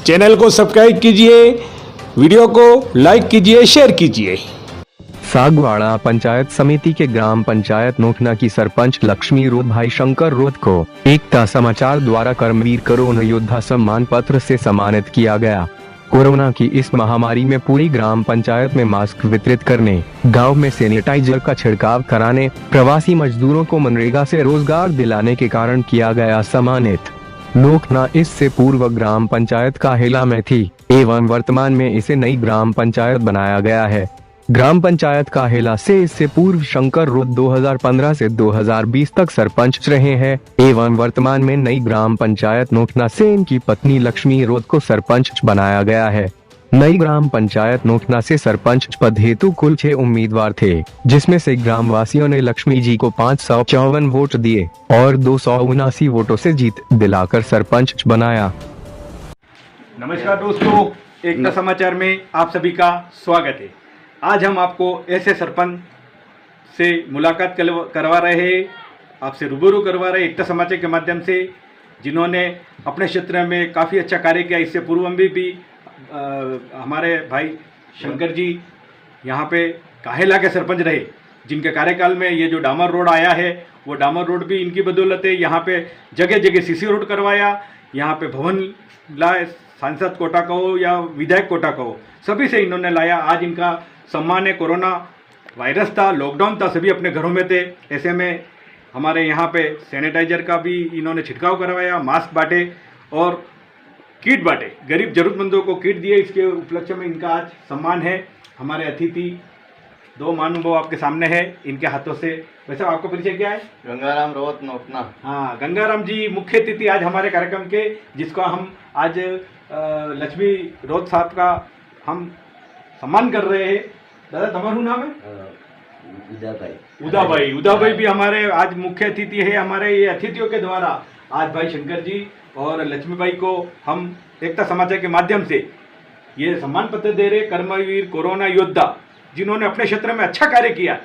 Channel को subscribe कीजिए, video को लाइक कीजिए, शेयर कीजिए। सागवाड़ा पंचायत समिति के ग्राम पंचायत नोखना की सरपंच लक्ष्मी रोध भाई शंकर रोध को एकता समाचार द्वारा कर्मवीर कोरोना योद्धा सम्मान पत्र से सम्मानित किया गया। कोरोना की इस महामारी में पूरी ग्राम पंचायत में मास्क वितरित करने, गांव में सैनिटाइजर का छिड़काव कराने, प्रवासी मजदूरों को मनरेगा से रोजगार दिलाने के कारण किया गया सम्मानित। नोखना इससे पूर्व ग्राम पंचायत काहेला में थी एवं वर्तमान में इसे नई ग्राम पंचायत बनाया गया है। ग्राम पंचायत काहेला से इससे पूर्व शंकर रोध 2015 से 2020 तक सरपंच रहे हैं एवं वर्तमान में नई ग्राम पंचायत नोखना से इनकी पत्नी लक्ष्मी रोध को सरपंच बनाया गया है। नई ग्राम पंचायत नोखना से सरपंच पद हेतु कुल 6 उम्मीदवार थे, जिसमें से ग्रामवासियों ने लक्ष्मी जी को 554 वोट दिए और 279 वोटों से जीत दिलाकर सरपंच बनाया। नमस्कार दोस्तों, एकता समाचार में आप सभी का स्वागत है। आज हम आपको ऐसे सरपंच से मुलाकात करवा रहे हैं, आपसे रूबरू करवा रहे हैं एकता समाचार के माध्यम से, जिन्होंने अपने क्षेत्र में काफ़ी अच्छा कार्य किया। इससे पूर्व में भी हमारे भाई शंकर जी यहाँ पे काहेला के सरपंच रहे, जिनके कार्यकाल में ये जो डामर रोड आया है वो डामर रोड भी इनकी बदौलत है। यहाँ पे जगह जगह सीसी रोड करवाया, यहाँ पे भवन लाए, सांसद कोटा का हो या विधायक कोटा का हो, सभी से इन्होंने लाया। आज इनका सम्मान है। कोरोना वायरस था, लॉकडाउन था, सभी अपने घरों में थे, ऐसे में हमारे यहाँ पे सैनिटाइजर का भी इन्होंने छिड़काव करवाया, मास्क बांटे और किट बांटे, गरीब जरूरतमंदों को किट दिए। इसके उपलक्ष्य में इनका आज सम्मान है। हमारे अतिथि 2 महानुभाव आपके सामने है, इनके हाथों से। वैसे आपका परिचय क्या है? गंगाराम रोध नोखना। हाँ, गंगाराम जी मुख्य अतिथि आज हमारे कार्यक्रम के, जिसका हम आज लक्ष्मी रोध साहब का हम सम्मान कर रहे हैं। दादा तुम्हारा नाम है? उदा भाई भी हमारे आज मुख्य अतिथि है। हमारे ये अतिथियों के द्वारा आज भाई शंकर जी और लक्ष्मी भाई को हम एकता समाचार के माध्यम से ये सम्मान पत्र दे रहे। कर्मवीर कोरोना योद्धा, जिन्होंने अपने क्षेत्र में अच्छा कार्य किया,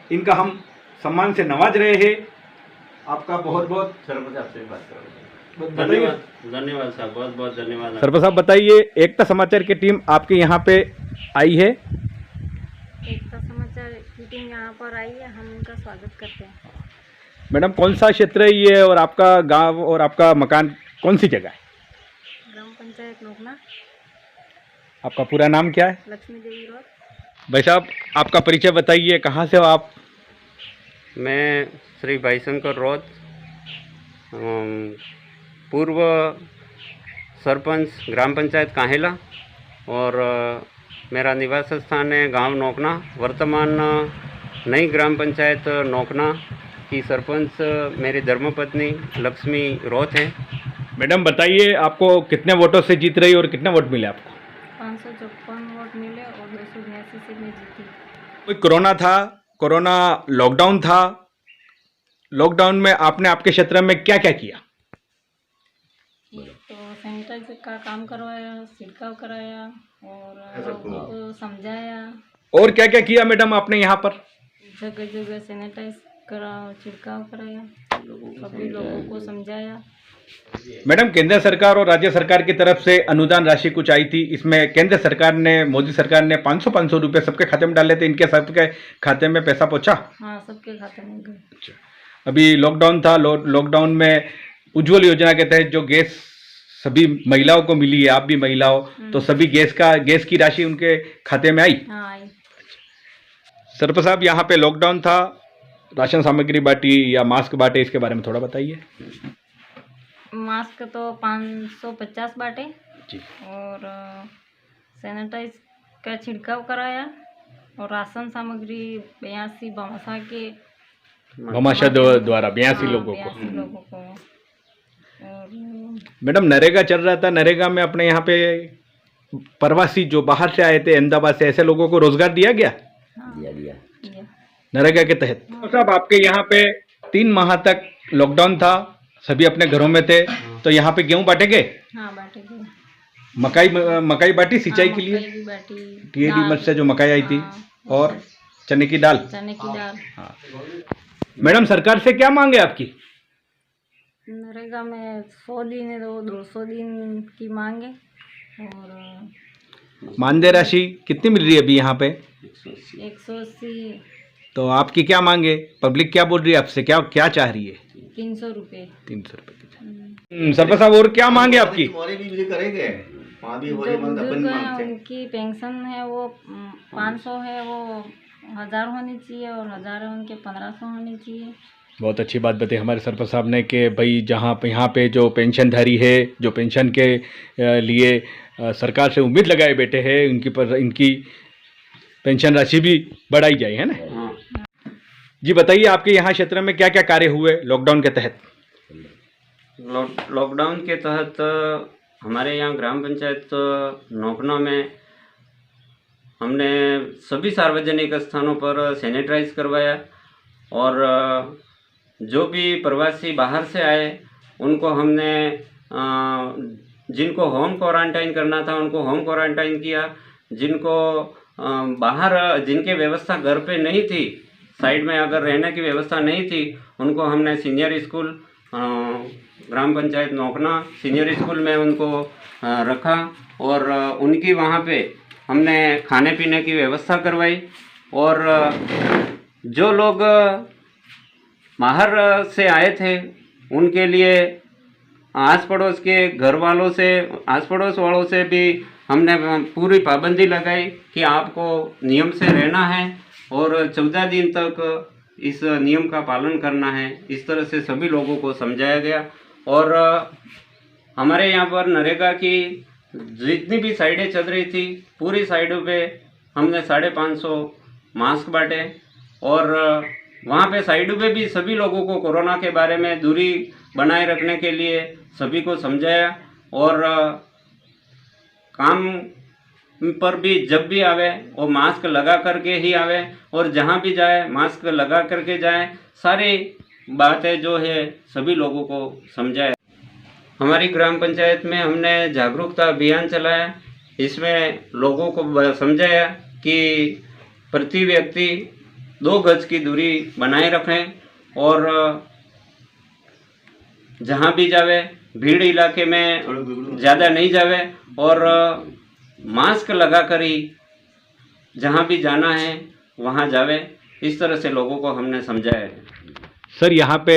इनका हम सम्मान से नवाज रहे हैं। आपका बहुत बहुत धन्यवाद साहब, बहुत बहुत धन्यवाद। सरपंच साहब बताइए, एकता समाचार की टीम आपके यहाँ पे आई है। एकता समाचार की टीम यहाँ पर आई है, हम उनका स्वागत करते हैं। मैडम, कौन सा क्षेत्र है ये और आपका गांव और आपका मकान कौन सी जगह है? ग्राम पंचायत नोखना। आपका पूरा नाम क्या है? लक्ष्मी देवी रोड। भाई साहब, आपका परिचय बताइए, कहाँ से हो आप? मैं श्री भाईशंकर रोध, पूर्व सरपंच ग्राम पंचायत काहेला और मेरा निवास स्थान है गांव नोखना। वर्तमान नई ग्राम पंचायत नोखना की सरपंच मेरी धर्मपत्नी लक्ष्मी रोध है। मैडम बताइए, आपको कितने वोटों से जीत रही और कितने वोट मिले आपको? 554 वोट मिले और 282 से मैं जीती। कोई कोरोना था, कोरोना लॉकडाउन था, लॉकडाउन में आपने आपके क्षेत्र में क्या क्या किया? तो सैनिटाइजर का काम करवाया, छिड़काव कराया और लोगों को समझाया। और क्या क्या किया मैडम आपने यहाँ पर? जगह जगह सैनिटाइज करा, छिड़काव कराया, सभी लोगों को समझाया। मैडम, केंद्र सरकार और राज्य सरकार की तरफ से अनुदान राशि कुछ आई थी, इसमें केंद्र सरकार ने, मोदी सरकार ने 500 रुपये सबके खाते में डाले थे, इनके सबके खाते में पैसा पहुंचा? हाँ, सबके खाते में गए। अच्छा, अभी लॉकडाउन था, लॉकडाउन में उज्ज्वल योजना के तहत जो गैस सभी महिलाओं को मिली है, आप भी महिला हो, तो सभी गैस की राशि उनके खाते में आई? हाँ, आई। सरपंच साहब, यहाँ पे लॉकडाउन था, राशन सामग्री बांटी या मास्क बांटे, इसके बारे में थोड़ा बताइए। मास्क तो 550 बांटे जी, और सैनिटाइज का छिड़काव कराया और राशन सामग्री 82 भामाशाह द्वारा 82 लोगों को। 82 लोगों को। और मैडम, नरेगा चल रहा था, नरेगा में अपने यहाँ पे प्रवासी जो बाहर से आए थे, अहमदाबाद से, ऐसे लोगों को रोजगार दिया गया? हाँ, दिया। नरेगा के तहत। तो साहब, आपके यहाँ पे 3 माह तक लॉकडाउन था, सभी अपने घरों में थे, तो यहाँ पे गेहूं बांटे गए? हाँ, बांटे गए। मकाई बांटी सिंचाई के लिए? मकई भी बांटी, टीएडी मत से जो मकाई आई थी, हाँ, और चने की दाल। हाँ। मैडम, सरकार से क्या मांगे आपकी? नरेगा में 100 दिन है तो 200 दिन की मांगे। और मानदेय राशि कितनी मिल रही है अभी यहाँ पे? 180, तो आपकी क्या मांगे? पब्लिक क्या बोल रही है आपसे, क्या क्या चाह रही है? 300 रुपये। 300 रुपये की। सरपंच साहब और क्या मांगे आपकी? जो बुजुर्ग हैं उनकी पेंशन है वो 500 है, वो 1000 होनी चाहिए, और 1000 है उनके 1500 होनी चाहिए। बहुत अच्छी बात बताई हमारे सरपंच साहब ने कि भाई जहाँ पे यहाँ पे जो पेंशनधारी है, जो पेंशन के लिए सरकार से उम्मीद लगाए बैठे हैं, इनकी पेंशन राशि भी बढ़ाई जाए, है ना? जी बताइए, आपके यहाँ क्षेत्र में क्या क्या कार्य हुए लॉकडाउन के तहत? लॉकडाउन के तहत हमारे यहाँ ग्राम पंचायत नोखना में हमने सभी सार्वजनिक स्थानों पर सैनिटाइज करवाया, और जो भी प्रवासी बाहर से आए उनको हमने जिनको होम क्वारंटाइन करना था उनको होम क्वारंटाइन किया, जिनको बाहर जिनके व्यवस्था घर पे नहीं थी, साइड में अगर रहने की व्यवस्था नहीं थी, उनको हमने सीनियर स्कूल ग्राम पंचायत नोखना सीनियर स्कूल में उनको रखा, और उनकी वहाँ पे हमने खाने पीने की व्यवस्था करवाई। और जो लोग बाहर से आए थे उनके लिए आस पड़ोस के घर वालों से, आस पड़ोस वालों से भी हमने पूरी पाबंदी लगाई कि आपको नियम से रहना है और 14 दिन तक इस नियम का पालन करना है। इस तरह से सभी लोगों को समझाया गया। और हमारे यहाँ पर नरेगा की जितनी भी साइडें चल रही थी, पूरी साइडों पे हमने 550 मास्क बांटे, और वहाँ पे साइडों पे भी सभी लोगों को कोरोना के बारे में दूरी बनाए रखने के लिए सभी को समझाया। और काम पर भी जब भी आवे वो मास्क लगा करके ही आवे, और जहाँ भी जाए मास्क लगा करके जाए। सारी बातें जो है सभी लोगों को समझाया। हमारी ग्राम पंचायत में हमने जागरूकता अभियान चलाया। इसमें लोगों को समझाया कि प्रति व्यक्ति 2 गज की दूरी बनाए रखें, और जहाँ भी जावे भीड़ इलाके में ज़्यादा नहीं जावे, और मास्क लगा कर ही जहाँ भी जाना है वहाँ जावे। इस तरह से लोगों को हमने समझाया है। सर, यहाँ पे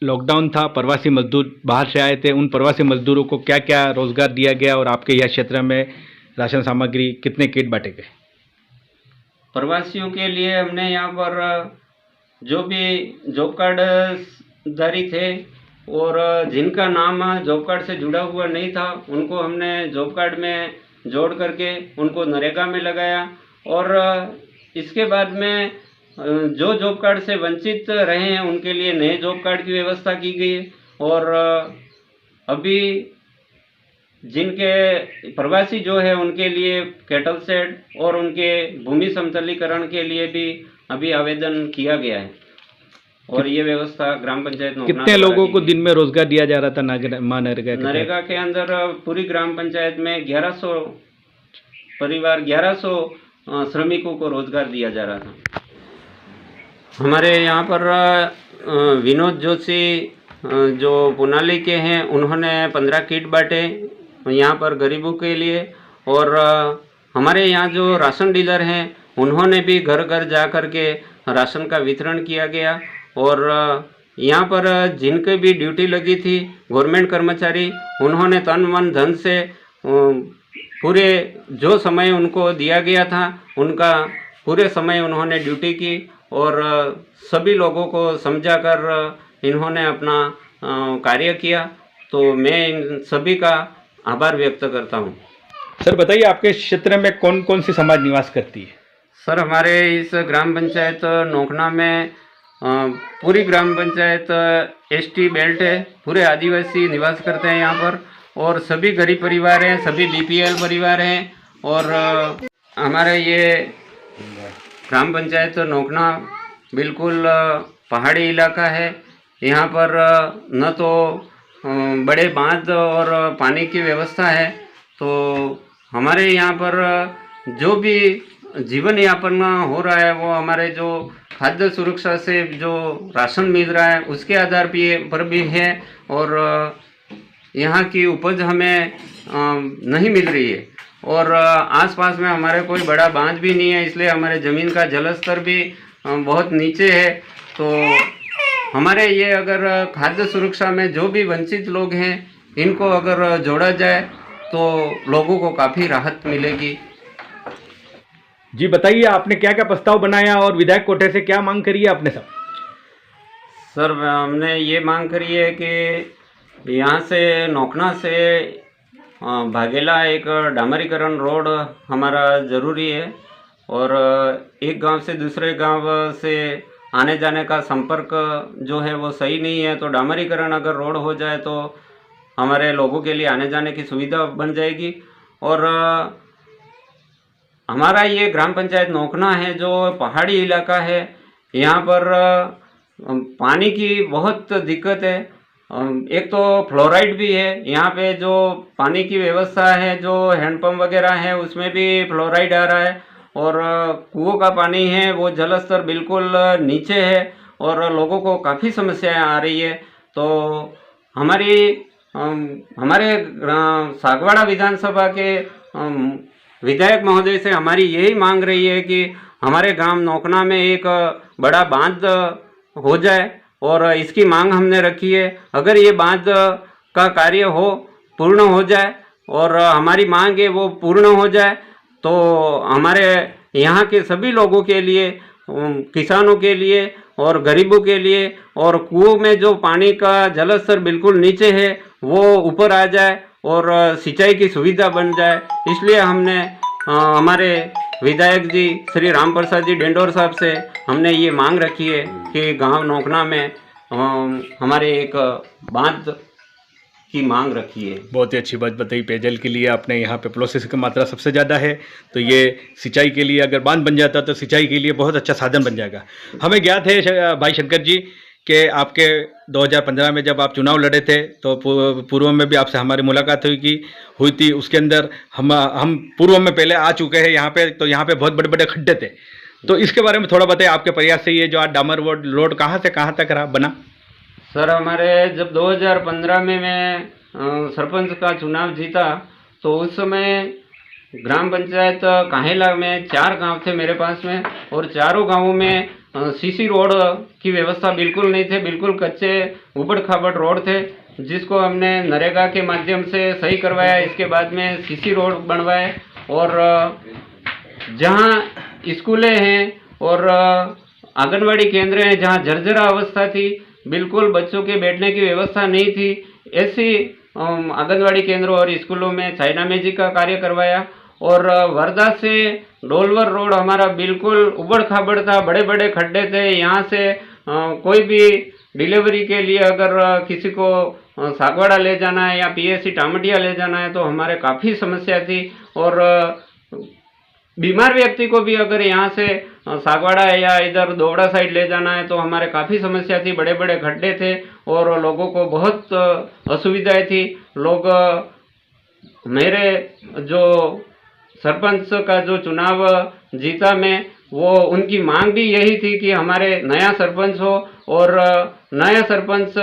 लॉकडाउन था, प्रवासी मजदूर बाहर से आए थे, उन प्रवासी मजदूरों को क्या क्या रोजगार दिया गया, और आपके यह क्षेत्र में राशन सामग्री कितने किट बांटे गए? प्रवासियों के लिए हमने यहाँ पर जो भी जॉब कार्ड धारी थे और जिनका नाम जॉब कार्ड से जुड़ा हुआ नहीं था, उनको हमने जॉब कार्ड में जोड़ करके उनको नरेगा में लगाया। और इसके बाद में जो जॉब कार्ड से वंचित रहे हैं उनके लिए नए जॉब कार्ड की व्यवस्था की गई है। और अभी जिनके प्रवासी जो है उनके लिए कैटल शेड और उनके भूमि समतलीकरण के लिए भी अभी आवेदन किया गया है, और ये व्यवस्था ग्राम पंचायत नोखना कितने लोगों को दिन में रोजगार दिया जा रहा था नरेगा के अंदर? पूरी ग्राम पंचायत में 1100 परिवार, 1100 श्रमिकों को रोजगार दिया जा रहा था। हमारे यहाँ पर विनोद जोशी जो पुनाली के हैं, उन्होंने 15 किट बांटे यहाँ पर गरीबों के लिए। और हमारे यहाँ जो राशन डीलर हैं उन्होंने भी घर घर जा कर के राशन का वितरण किया गया। और यहाँ पर जिनके भी ड्यूटी लगी थी गवर्नमेंट कर्मचारी, उन्होंने तन मन धन से पूरे जो समय उनको दिया गया था उनका पूरे समय उन्होंने ड्यूटी की, और सभी लोगों को समझाकर इन्होंने अपना कार्य किया। तो मैं इन सभी का आभार व्यक्त करता हूँ। सर बताइए, आपके क्षेत्र में कौन कौन सी समाज निवास करती है? सर, हमारे इस ग्राम पंचायत नोखना में पूरी ग्राम पंचायत एसटी बेल्ट है, पूरे आदिवासी निवास करते हैं यहाँ पर, और सभी गरीब परिवार हैं, सभी बीपीएल परिवार हैं। और हमारे ये ग्राम पंचायत नोखना बिल्कुल पहाड़ी इलाका है। यहाँ पर न तो बड़े बांध और पानी की व्यवस्था है, तो हमारे यहाँ पर जो भी जीवन यापन हो रहा है वो हमारे जो खाद्य सुरक्षा से जो राशन मिल रहा है उसके आधार पर भी है। और यहाँ की उपज हमें नहीं मिल रही है। और आसपास में हमारे कोई बड़ा बांध भी नहीं है, इसलिए हमारे ज़मीन का जलस्तर भी बहुत नीचे है। तो हमारे ये अगर खाद्य सुरक्षा में जो भी वंचित लोग हैं इनको अगर जोड़ा जाए तो लोगों को काफ़ी राहत मिलेगी। जी बताइए, आपने क्या क्या प्रस्ताव बनाया और विधायक कोटे से क्या मांग करी है आपने सब? सर, हमने ये मांग करी है कि यहाँ से नोकना से भागेला एक डामरीकरण रोड हमारा ज़रूरी है। और एक गांव से दूसरे गांव से आने जाने का संपर्क जो है वो सही नहीं है। तो डामरीकरण अगर रोड हो जाए तो हमारे लोगों के लिए आने जाने की सुविधा बन जाएगी। और हमारा ये ग्राम पंचायत नोकना है जो पहाड़ी इलाका है, यहाँ पर पानी की बहुत दिक्कत है। एक तो फ्लोराइड भी है यहाँ पे, जो पानी की व्यवस्था है जो हैंडपम्प वगैरह है उसमें भी फ्लोराइड आ रहा है। और कुओं का पानी है वो जलस्तर बिल्कुल नीचे है और लोगों को काफ़ी समस्याएं आ रही है। तो हमारे सागवाड़ा विधानसभा के विधायक महोदय से हमारी यही मांग रही है कि हमारे ग्राम नोकना में एक बड़ा बांध हो जाए और इसकी मांग हमने रखी है। अगर ये बांध का कार्य पूर्ण हो जाए और हमारी मांग है वो पूर्ण हो जाए तो हमारे यहाँ के सभी लोगों के लिए, किसानों के लिए और गरीबों के लिए, और कुओं में जो पानी का जलस्तर बिल्कुल नीचे है वो ऊपर आ जाए और सिंचाई की सुविधा बन जाए। इसलिए हमने हमारे विधायक जी श्री राम प्रसाद जी डेंडोर साहब से हमने ये मांग रखी है कि गांव नोकना में हमारे एक बांध की मांग रखी है। बहुत ही अच्छी बात बताई। पेयजल के लिए आपने यहाँ पे प्रोसेस की मात्रा सबसे ज़्यादा है, तो ये सिंचाई के लिए अगर बांध बन जाता तो सिंचाई के लिए बहुत अच्छा साधन बन जाएगा। हमें ज्ञात है भाई शंकर जी कि आपके 2015 में जब आप चुनाव लड़े थे तो पूर्व में भी आपसे हमारी मुलाकात हुई थी। उसके अंदर हम पूर्व में पहले आ चुके हैं यहाँ पे, तो यहाँ पे बहुत बड़े बड़े खड्डे थे। तो इसके बारे में थोड़ा बताइए, आपके प्रयास से ये जो आज डामर रोड कहाँ से कहाँ तक बना? सर, हमारे जब 2015 में मैं सरपंच का चुनाव जीता तो उस समय ग्राम पंचायत काहेला में 4 गांव थे मेरे पास में, और चारों गांवों में सीसी रोड की व्यवस्था बिल्कुल नहीं थे। बिल्कुल कच्चे उबड़ खाबड़ रोड थे, जिसको हमने नरेगा के माध्यम से सही करवाया। इसके बाद में सीसी रोड बनवाए और जहां स्कूलें हैं और आंगनवाड़ी केंद्र हैं जहां जर्जरा अवस्था थी, बिल्कुल बच्चों के बैठने की व्यवस्था नहीं थी, ऐसी आंगनवाड़ी केंद्रों और स्कूलों में चाइना मैजिक का कार्य करवाया। और वर्धा से डोलवर रोड हमारा बिल्कुल उबड़ खाबड़ था, बड़े बड़े खड्डे थे। यहाँ से कोई भी डिलीवरी के लिए अगर किसी को सागवाड़ा ले जाना है या पीएससी टामटिया ले जाना है तो हमारे काफ़ी समस्या थी। और बीमार व्यक्ति को भी अगर यहाँ से सागवाड़ा या इधर दोवड़ा साइड ले जाना है तो हमारे काफ़ी समस्या थी, बड़े बड़े खड्डे थे और लोगों को बहुत असुविधाएं थी। लोग मेरे जो सरपंच का जो चुनाव जीता मैं, वो उनकी मांग भी यही थी कि हमारे नया सरपंच हो और नया सरपंच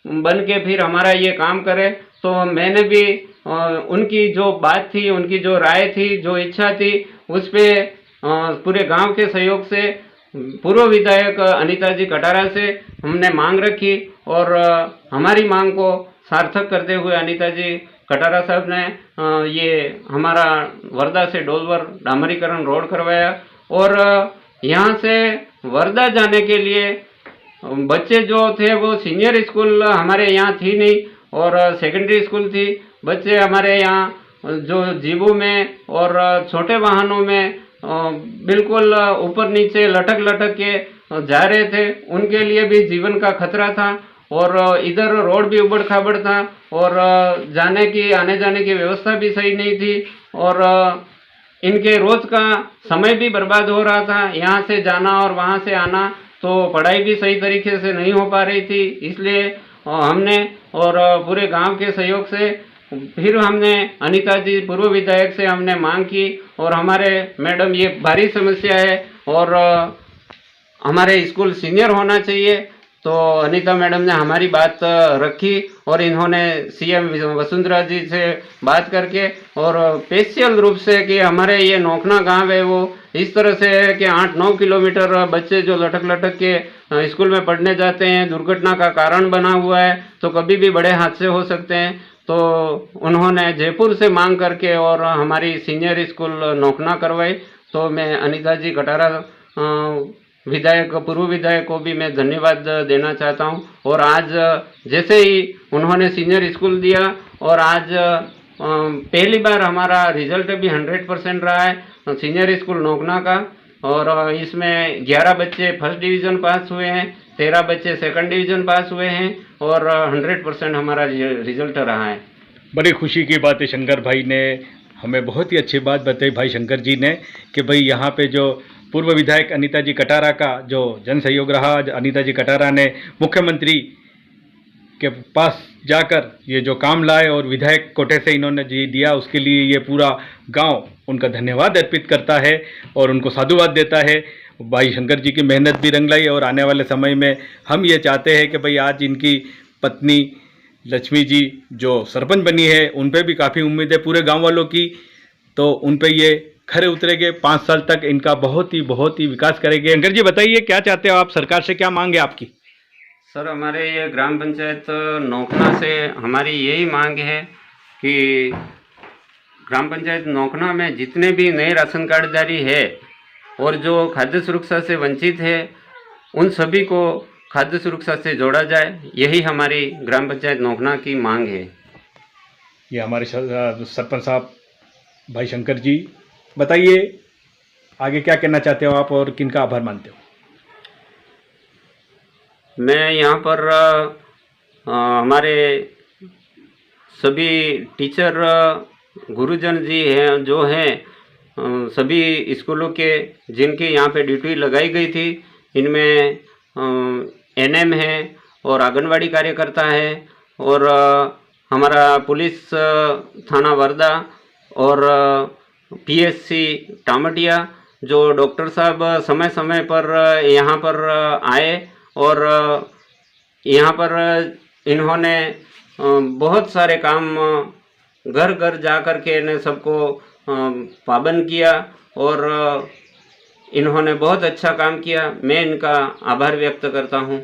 बन के फिर हमारा ये काम करे। तो मैंने भी उनकी जो बात थी, उनकी जो राय थी, जो इच्छा थी, उस पे पूरे गांव के सहयोग से पूर्व विधायक अनीता जी कटारा से हमने मांग रखी और हमारी मांग को सार्थक करते हुए अनीता जी कटारा साहब ने ये हमारा वर्धा से डोलवर डामरीकरण रोड करवाया। और यहाँ से वर्धा जाने के लिए बच्चे जो थे वो सीनियर स्कूल हमारे यहाँ थी नहीं और सेकेंडरी स्कूल थी। बच्चे हमारे यहाँ जो जीबों में और छोटे वाहनों में बिल्कुल ऊपर नीचे लटक लटक के जा रहे थे, उनके लिए भी जीवन का खतरा था। और इधर रोड भी उबड़ खाबड़ था और जाने की आने जाने की व्यवस्था भी सही नहीं थी और इनके रोज का समय भी बर्बाद हो रहा था। यहाँ से जाना और वहाँ से आना, तो पढ़ाई भी सही तरीके से नहीं हो पा रही थी। इसलिए हमने और पूरे गांव के सहयोग से फिर हमने अनीता जी पूर्व विधायक से हमने मांग की और हमारे मैडम ये भारी समस्या है और हमारे स्कूल सीनियर होना चाहिए। तो अनीता मैडम ने हमारी बात रखी और इन्होंने सीएम वसुंधरा जी से बात करके और स्पेशल रूप से कि हमारे ये नोखना गांव है वो इस तरह से है कि 8-9 किलोमीटर बच्चे जो लटक लटक के स्कूल में पढ़ने जाते हैं, दुर्घटना का कारण बना हुआ है, तो कभी भी बड़े हादसे हो सकते हैं। तो उन्होंने जयपुर से मांग करके और हमारी सीनियर स्कूल नोखना करवाई। तो मैं अनीता जी कटारा विधायक, पूर्व विधायक को भी मैं धन्यवाद देना चाहता हूं। और आज जैसे ही उन्होंने सीनियर स्कूल दिया और आज पहली बार हमारा रिजल्ट भी 100% रहा है सीनियर स्कूल नोखना का। और इसमें 11 बच्चे फर्स्ट डिवीज़न पास हुए हैं, 13 बच्चे सेकंड डिवीज़न पास हुए हैं और 100% हमारा रिजल्ट रहा है। बड़ी खुशी की बात है, शंकर भाई ने हमें बहुत ही अच्छी बात बताई भाई शंकर जी ने कि भाई यहाँ पे जो पूर्व विधायक अनीता जी कटारा का जो जन सहयोग रहा, अनीता जी कटारा ने मुख्यमंत्री के पास जाकर ये जो काम लाए और विधायक कोटे से इन्होंने जी दिया, उसके लिए ये पूरा गांव उनका धन्यवाद अर्पित करता है और उनको साधुवाद देता है। भाई शंकर जी की मेहनत भी रंग लाई और आने वाले समय में हम ये चाहते हैं कि भाई आज इनकी पत्नी लक्ष्मी जी जो सरपंच बनी है उन पे भी काफ़ी उम्मीद है पूरे गांव वालों की, तो उन पे ये खरे उतरेंगे। 5 साल तक इनका बहुत ही विकास करेंगे। शंकर जी बताइए क्या चाहते हो आप, सरकार से क्या मांग है आपकी? सर हमारे ये ग्राम पंचायत नोखना से हमारी यही मांग है कि ग्राम पंचायत नोखना में जितने भी नए राशन कार्डधारी है और जो खाद्य सुरक्षा से वंचित है उन सभी को खाद्य सुरक्षा से जोड़ा जाए, यही हमारी ग्राम पंचायत नोखना की मांग है। ये हमारे सरपंच साहब भाई शंकर जी, बताइए आगे क्या कहना चाहते हो आप और किनका आभार मानते हो? मैं यहाँ पर हमारे सभी टीचर गुरुजन जी हैं जो हैं सभी स्कूलों के जिनकी यहाँ पे ड्यूटी लगाई गई थी, इनमें एनएम है और आंगनवाड़ी कार्यकर्ता है और हमारा पुलिस थाना वर्धा और पीएससी टामटिया जो डॉक्टर साहब समय समय पर यहाँ पर आए और यहाँ पर इन्होंने बहुत सारे काम घर घर जा कर के इन्हें सबको पाबंद किया और इन्होंने बहुत अच्छा काम किया। मैं इनका आभार व्यक्त करता हूँ।